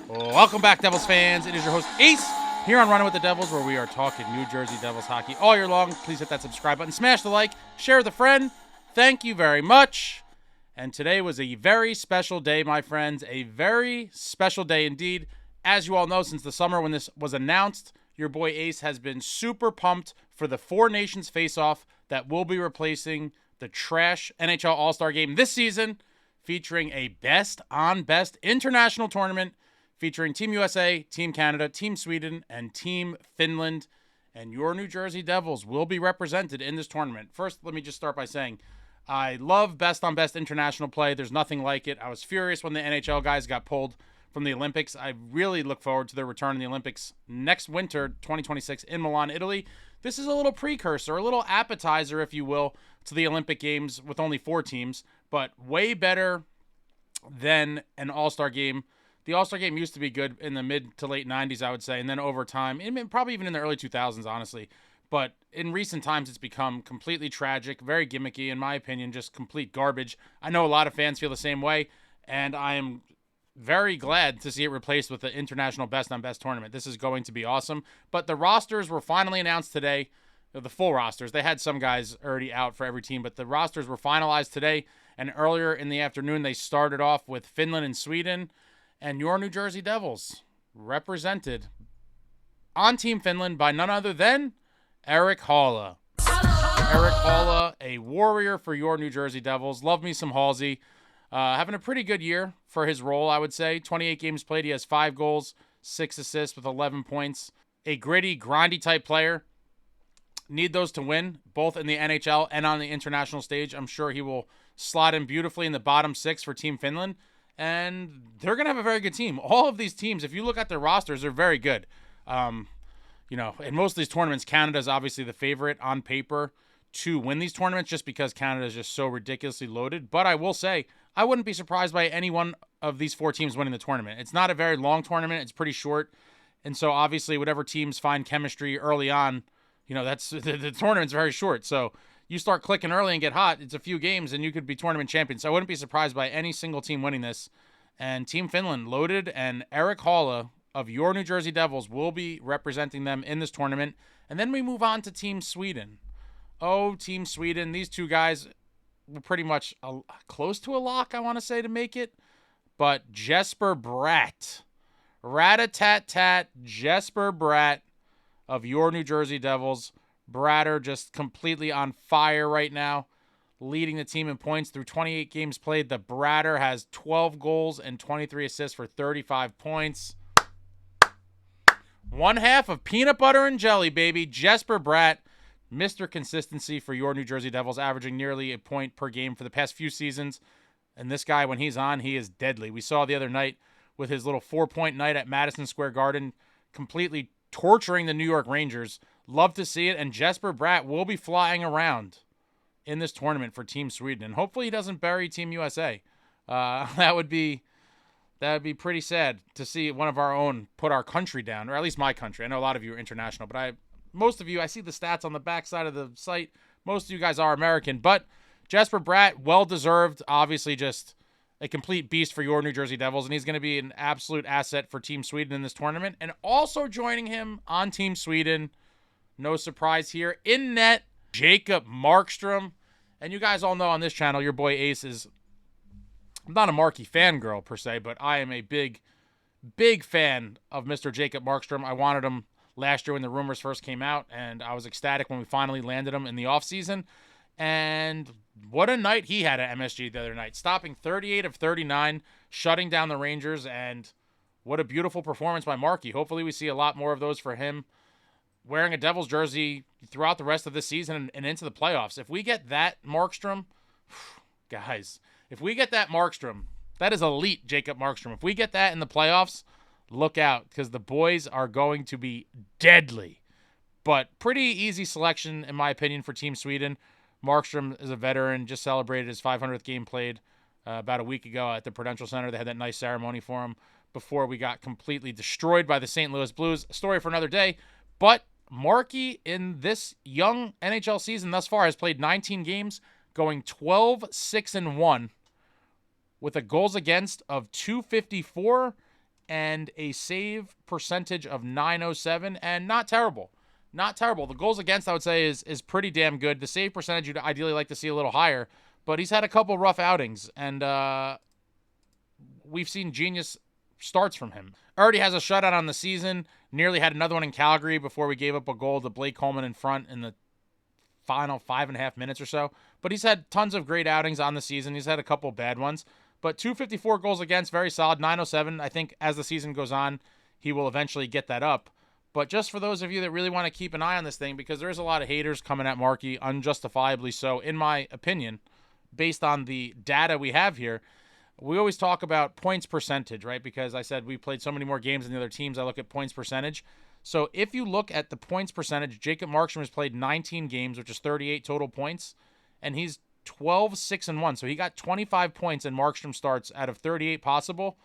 Welcome back, Devils fans. It is your host, Ace, here on Running with the Devils, where we are talking New Jersey Devils hockey all year long. Please hit that subscribe button, smash the like, share with a friend. Thank you very much. And today was a very special day, my friends. A very special day indeed. As you all know, since the summer when this was announced, your boy Ace has been super pumped for the Four Nations face-off that will be replacing the trash NHL All-Star Game this season, featuring a best-on-best international tournament featuring Team USA, Team Canada, Team Sweden, and Team Finland. And your New Jersey Devils will be represented in this tournament. First, let me just start by saying I love best-on-best international play. There's nothing like it. I was furious when the NHL guys got pulled from the Olympics. I really look forward to their return in the Olympics next winter, 2026, in Milan, Italy. This is a little precursor, a little appetizer, if you will, to the Olympic Games with only 4 teams, but way better than an All-Star Game. The All-Star Game used to be good in the mid to late 90s, I would say, and then over time, and probably even in the early 2000s, honestly. But in recent times, it's become completely tragic, very gimmicky, in my opinion, just complete garbage. I know a lot of fans feel the same way, and I am very glad to see it replaced with the International Best-on-Best tournament. This is going to be awesome. But the rosters were finally announced today, the full rosters. They had some guys already out for every team, but the rosters were finalized today, and earlier in the afternoon, they started off with Finland and Sweden. And your New Jersey Devils, represented on Team Finland by none other than Erik Haula. Erik Haula, a warrior for your New Jersey Devils. Love me some Halsey. Having a pretty good year for his role, I would say. 28 games played. He has 5 goals, 6 assists with 11 points. A gritty, grindy type player. Need those to win, both in the NHL and on the international stage. I'm sure he will slot in beautifully in the bottom 6 for Team Finland. And they're going to have a very good team. All of these teams, if you look at their rosters, they're very good. In most of these tournaments, Canada is obviously the favorite on paper to win these tournaments just because Canada is just so ridiculously loaded. But I will say, I wouldn't be surprised by any one of these 4 teams winning the tournament. It's not a very long tournament. It's pretty short. And so obviously whatever teams find chemistry early on, that's the tournament's very short. So you start clicking early and get hot, it's a few games, and you could be tournament champions. So I wouldn't be surprised by any single team winning this. And Team Finland loaded, and Erik Haula of your New Jersey Devils will be representing them in this tournament. And then we move on to Team Sweden. Oh, Team Sweden. These 2 guys were pretty much close to a lock, I want to say, to make it. But Jesper Bratt, rat-a-tat-tat, Jesper Bratt of your New Jersey Devils. Bratter just completely on fire right now, leading the team in points through 28 games played. The Bratter has 12 goals and 23 assists for 35 points. One half of peanut butter and jelly, baby. Jesper Bratt, Mr. Consistency for your New Jersey Devils, averaging nearly a point per game for the past few seasons. And this guy, when he's on, he is deadly. We saw the other night with his little 4-point night at Madison Square Garden, completely torturing the New York Rangers. Love to see it, and Jesper Bratt will be flying around in this tournament for Team Sweden, and hopefully he doesn't bury Team USA. That would be pretty sad to see one of our own put our country down, or at least my country. I know a lot of you are international, but most of you, I see the stats on the backside of the site. Most of you guys are American, but Jesper Bratt, well-deserved, obviously just a complete beast for your New Jersey Devils, and he's going to be an absolute asset for Team Sweden in this tournament. And also joining him on Team Sweden, no surprise here, in net, Jacob Markstrom. And you guys all know on this channel, your boy Ace is, I'm not a Marky fangirl per se, but I am a big, big fan of Mr. Jacob Markstrom. I wanted him last year when the rumors first came out, and I was ecstatic when we finally landed him in the offseason. And what a night he had at MSG the other night, stopping 38 of 39, shutting down the Rangers, and what a beautiful performance by Marky. Hopefully we see a lot more of those for him, wearing a Devils jersey throughout the rest of the season and into the playoffs. If we get that Markstrom, guys, if we get that Markstrom, that is elite Jacob Markstrom. If we get that in the playoffs, look out, because the boys are going to be deadly. But pretty easy selection, in my opinion, for Team Sweden. Markstrom is a veteran, just celebrated his 500th game played about a week ago at the Prudential Center. They had that nice ceremony for him before we got completely destroyed by the St. Louis Blues. A story for another day. But Marky, in this young NHL season thus far, has played 19 games, going 12-6-1 with a goals against of 254 and a save percentage of 907, and not terrible. Not terrible. The goals against, I would say, is pretty damn good. The save percentage, you'd ideally like to see a little higher, but he's had a couple rough outings, and we've seen genius starts from him. Already has a shutout on the season. Nearly had another one in Calgary before we gave up a goal to Blake Coleman in front in the final 5.5 minutes or so. But he's had tons of great outings on the season. He's had a couple bad ones. But 254 goals against, very solid. 907, I think as the season goes on, he will eventually get that up. But just for those of you that really want to keep an eye on this thing, because there's a lot of haters coming at Marky, unjustifiably so, in my opinion, based on the data we have here. We always talk about points percentage, right? Because I said we played so many more games than the other teams. I look at points percentage. So if you look at the points percentage, Jacob Markstrom has played 19 games, which is 38 total points, and he's 12-6-1. So he got 25 points in Markstrom starts out of 38 possible.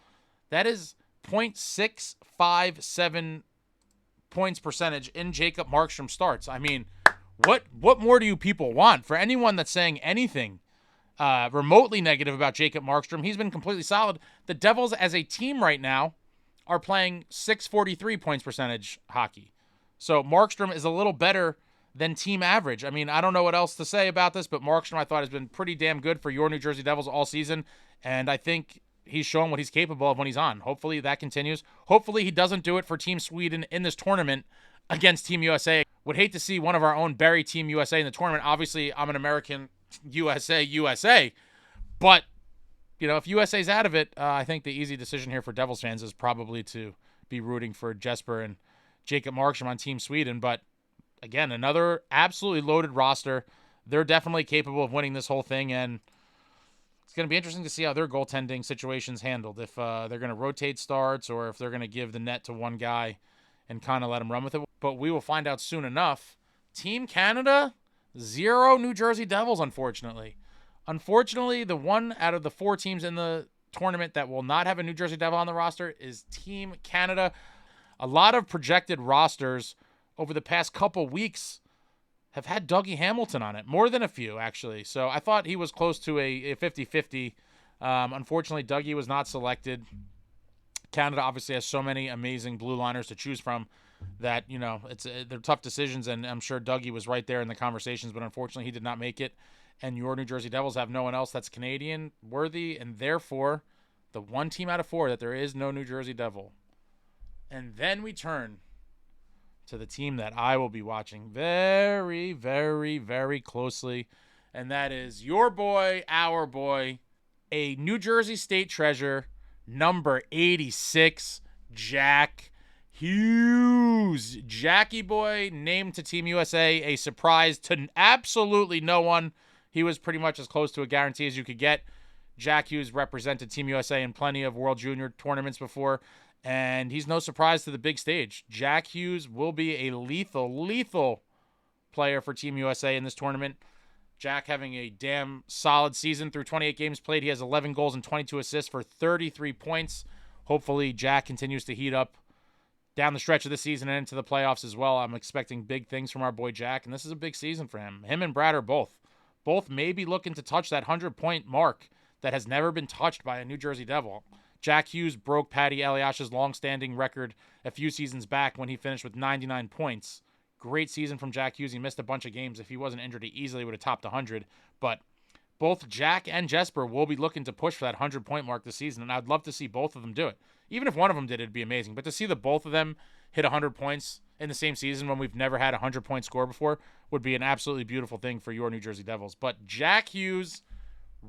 That is 0.657 points percentage in Jacob Markstrom starts. I mean, what more do you people want? For anyone that's saying anything remotely negative about Jacob Markstrom, he's been completely solid. The Devils as a team right now are playing 643 points percentage hockey. So Markstrom is a little better than team average. I mean, I don't know what else to say about this, but Markstrom, I thought, has been pretty damn good for your New Jersey Devils all season, and I think he's shown what he's capable of when he's on. Hopefully that continues. Hopefully he doesn't do it for Team Sweden in this tournament against Team USA. Would hate to see one of our own bury Team USA in the tournament. Obviously, I'm an American USA. But, you know, if USA's out of it, I think the easy decision here for Devils fans is probably to be rooting for Jesper and Jacob Markstrom on Team Sweden. But, again, another absolutely loaded roster. They're definitely capable of winning this whole thing, and it's going to be interesting to see how their goaltending situation's handled. If they're going to rotate starts or if they're going to give the net to one guy and kind of let him run with it. But we will find out soon enough. Team Canada, 0 New Jersey Devils, unfortunately. Unfortunately, the one out of the 4 teams in the tournament that will not have a New Jersey Devil on the roster is Team Canada. A lot of projected rosters over the past couple weeks have had Dougie Hamilton on it. More than a few, actually. So I thought he was close to a 50-50. Unfortunately, Dougie was not selected. Canada obviously has so many amazing blue liners to choose from that, you know, they're tough decisions, and I'm sure Dougie was right there in the conversations, but unfortunately he did not make it. And your New Jersey Devils have no one else that's Canadian worthy, and therefore the one team out of 4 that there is no New Jersey Devil. And then we turn to the team that I will be watching very, very, very closely, and that is your boy, our boy, a New Jersey State treasure, number 86, Jack Hughes. Jackie boy, named to Team USA, a surprise to absolutely no one. He was pretty much as close to a guarantee as you could get. Jack Hughes represented Team USA in plenty of World Junior tournaments before, and he's no surprise to the big stage. Jack Hughes will be a lethal player for Team USA in this tournament. Jack having a damn solid season through 28 games played. He has 11 goals and 22 assists for 33 points. Hopefully Jack continues to heat up down the stretch of the season and into the playoffs as well. I'm expecting big things from our boy Jack, and this is a big season for him. Him and Bratt are both may be looking to touch that 100-point mark that has never been touched by a New Jersey Devil. Jack Hughes broke Patty Eliash's long-standing record a few seasons back when he finished with 99 points. Great season from Jack Hughes. He missed a bunch of games. If he wasn't injured, he easily would have topped 100. But both Jack and Jesper will be looking to push for that 100-point mark this season, and I'd love to see both of them do it. Even if one of them did, it'd be amazing. But to see the both of them hit 100 points in the same season when we've never had a 100-point score before would be an absolutely beautiful thing for your New Jersey Devils. But Jack Hughes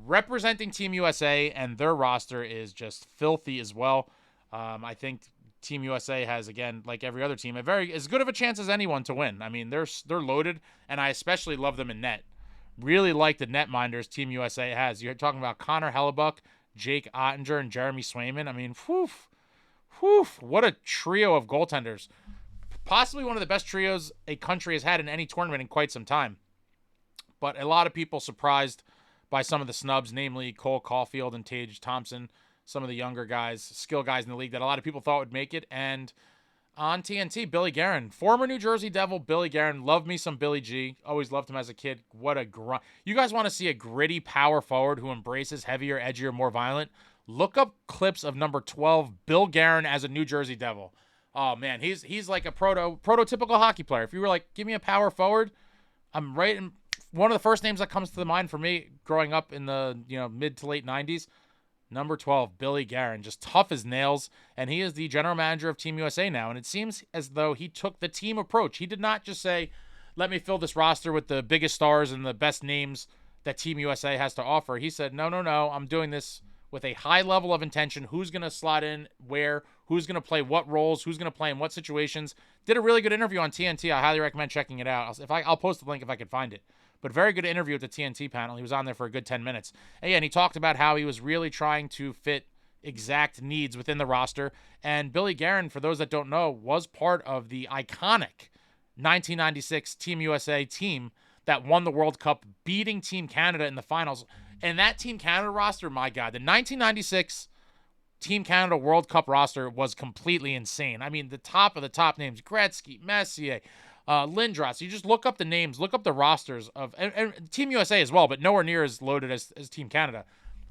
representing Team USA, and their roster is just filthy as well. I think Team USA has, again, like every other team, as good of a chance as anyone to win. I mean, they're loaded, and I especially love them in net. Really like the netminders Team USA has. You're talking about Connor Hellebuck, Jake Ottinger, and Jeremy Swayman. I mean, what a trio of goaltenders. Possibly one of the best trios a country has had in any tournament in quite some time. But a lot of people surprised by some of the snubs, namely Cole Caulfield and Tage Thompson, some of the younger guys, skill guys in the league that a lot of people thought would make it. And on TNT, Billy Guerin, former New Jersey Devil Billy Guerin. Loved me some Billy G. Always loved him as a kid. What a grunt. You guys want to see a gritty power forward who embraces heavier, edgier, more violent? Look up clips of number 12, Bill Guerin, as a New Jersey Devil. Oh man, he's like a prototypical hockey player. If you were like, give me a power forward, I'm right in one of the first names that comes to the mind for me growing up in the mid to late 90s. Number 12, Billy Guerin, just tough as nails, and he is the general manager of Team USA now, and it seems as though he took the team approach. He did not just say, let me fill this roster with the biggest stars and the best names that Team USA has to offer. He said, no, I'm doing this with a high level of intention. Who's going to slot in where, who's going to play what roles, who's going to play in what situations. Did a really good interview on TNT. I highly recommend checking it out. I'll post the link if I can find it. But very good interview at the TNT panel. He was on there for a good 10 minutes. And he talked about how he was really trying to fit exact needs within the roster. And Billy Guerin, for those that don't know, was part of the iconic 1996 Team USA team that won the World Cup, beating Team Canada in the finals. And that Team Canada roster, my God, the 1996 Team Canada World Cup roster was completely insane. I mean, the top of the top names, Gretzky, Messier, Lindros. You just look up the names, look up the rosters of and Team USA as well, but nowhere near as loaded as Team Canada.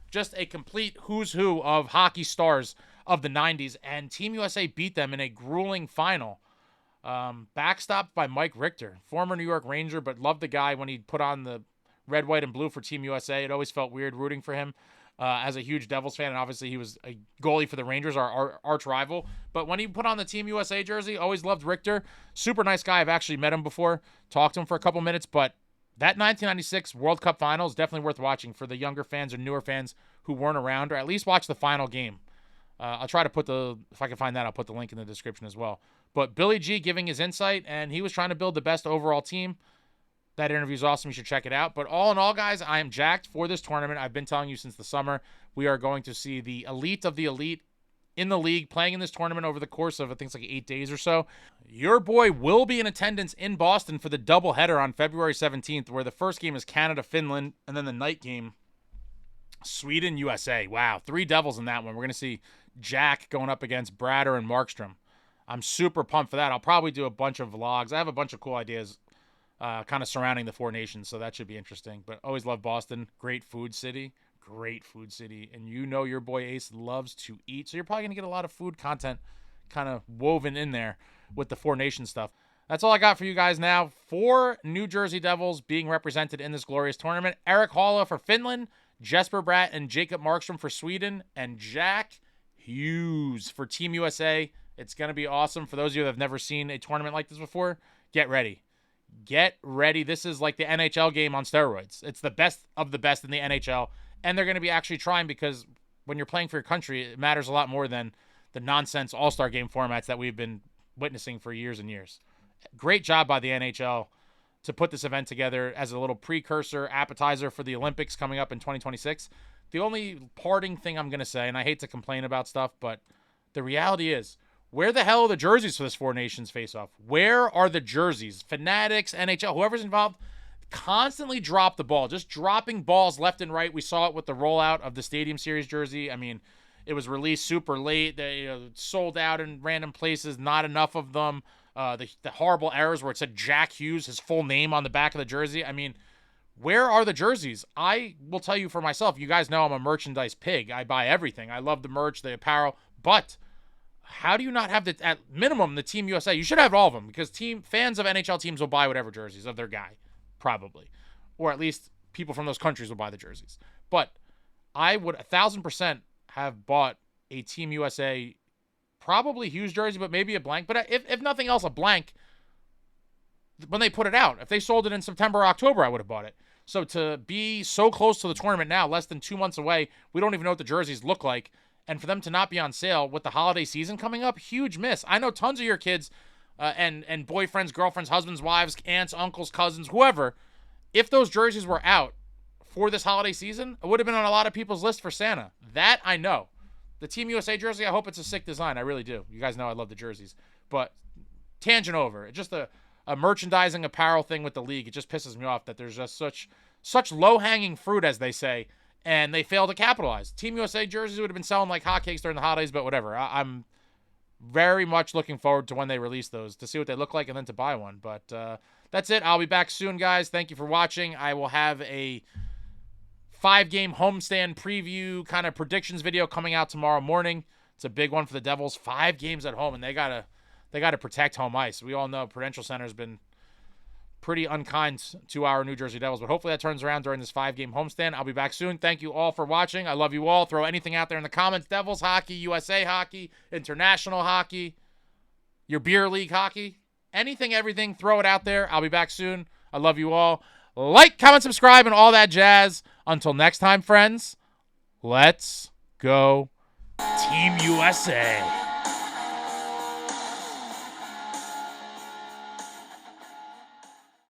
Just a complete who's who of hockey stars of the 90s, and Team USA beat them in a grueling final. Backstopped by Mike Richter, former New York Ranger, but loved the guy when he put on the red, white, and blue for Team USA. It always felt weird rooting for him as a huge Devils fan, and obviously he was a goalie for the Rangers, our arch rival. But when he put on the Team USA jersey, always loved Richter. Super nice guy. I've actually met him before, talked to him for a couple minutes, but that 1996 World Cup final is definitely worth watching for the younger fans or newer fans who weren't around, or at least watch the final game. I'll try to put if I can find that, I'll put the link in the description as well. But Billy G giving his insight, and he was trying to build the best overall team. That interview is awesome. You should check it out. But all in all, guys, I am jacked for this tournament. I've been telling you since the summer. We are going to see the elite of the elite in the league playing in this tournament over the course of, I think it's like 8 days or so. Your boy will be in attendance in Boston for the doubleheader on February 17th, where the first game is Canada-Finland, and then the night game, Sweden-USA. Wow, 3 Devils in that one. We're going to see Jack going up against Bratt and Markstrom. I'm super pumped for that. I'll probably do a bunch of vlogs. I have a bunch of cool ideas kind of surrounding the 4 nations, so that should be interesting. But always love Boston. Great food city. And your boy Ace loves to eat, so you're probably going to get a lot of food content kind of woven in there with the 4 nations stuff. That's all I got for you guys now. 4 New Jersey Devils being represented in this glorious tournament. Erik Haula for Finland, Jesper Bratt and Jacob Markstrom for Sweden, and Jack Hughes for Team USA. It's going to be awesome. For those of you that have never seen a tournament like this before, get ready. Get ready. This is like the NHL game on steroids. It's the best of the best in the NHL, and they're going to be actually trying, because when you're playing for your country, it matters a lot more than the nonsense all-star game formats that we've been witnessing for years and years. Great job by the NHL to put this event together as a little precursor, appetizer for the Olympics coming up in 2026. The only parting thing I'm going to say, and I hate to complain about stuff, but the reality is, where the hell are the jerseys for this 4 nations face-off? Where are the jerseys? Fanatics, NHL, whoever's involved, constantly drop the ball. Just dropping balls left and right. We saw it with the rollout of the Stadium Series jersey. I mean, it was released super late. They sold out in random places, not enough of them. The horrible errors where it said Jack Hughes, his full name on the back of the jersey. I mean, where are the jerseys? I will tell you for myself, you guys know I'm a merchandise pig. I buy everything. I love the merch, the apparel, but how do you not have at minimum the Team USA? You should have all of them, because fans of NHL teams will buy whatever jerseys of their guy, probably, or at least people from those countries will buy the jerseys. But I would 1,000% have bought a Team USA, probably Hughes jersey, but maybe a blank. But if nothing else, a blank when they put it out. If they sold it in September or October, I would have bought it. So to be so close to the tournament now, less than 2 months away, we don't even know what the jerseys look like. And for them to not be on sale with the holiday season coming up, huge miss. I know tons of your kids and boyfriends, girlfriends, husbands, wives, aunts, uncles, cousins, whoever, if those jerseys were out for this holiday season, it would have been on a lot of people's list for Santa. That I know. The Team USA jersey, I hope it's a sick design. I really do. You guys know I love the jerseys. But tangent over. It's just a merchandising apparel thing with the league. It just pisses me off that there's just such low-hanging fruit, as they say, and they fail to capitalize. Team USA jerseys would have been selling like hotcakes during the holidays, but whatever. I'm very much looking forward to when they release those, to see what they look like and then to buy one. But that's it. I'll be back soon, guys. Thank you for watching. I will have a 5-game homestand preview kind of predictions video coming out tomorrow morning. It's a big one for the Devils. 5 games at home, and they gotta protect home ice. We all know Prudential Center has been pretty unkind to our New Jersey Devils, but hopefully that turns around during this 5-game homestand. I'll be back soon. Thank you all for watching. I love you all. Throw anything out there in the comments. Devils hockey, USA hockey, international hockey, your beer league hockey, anything, everything. Throw it out there. I'll be back soon. I love you all. Like, comment, subscribe, and all that jazz. Until next time, friends, let's go Team USA.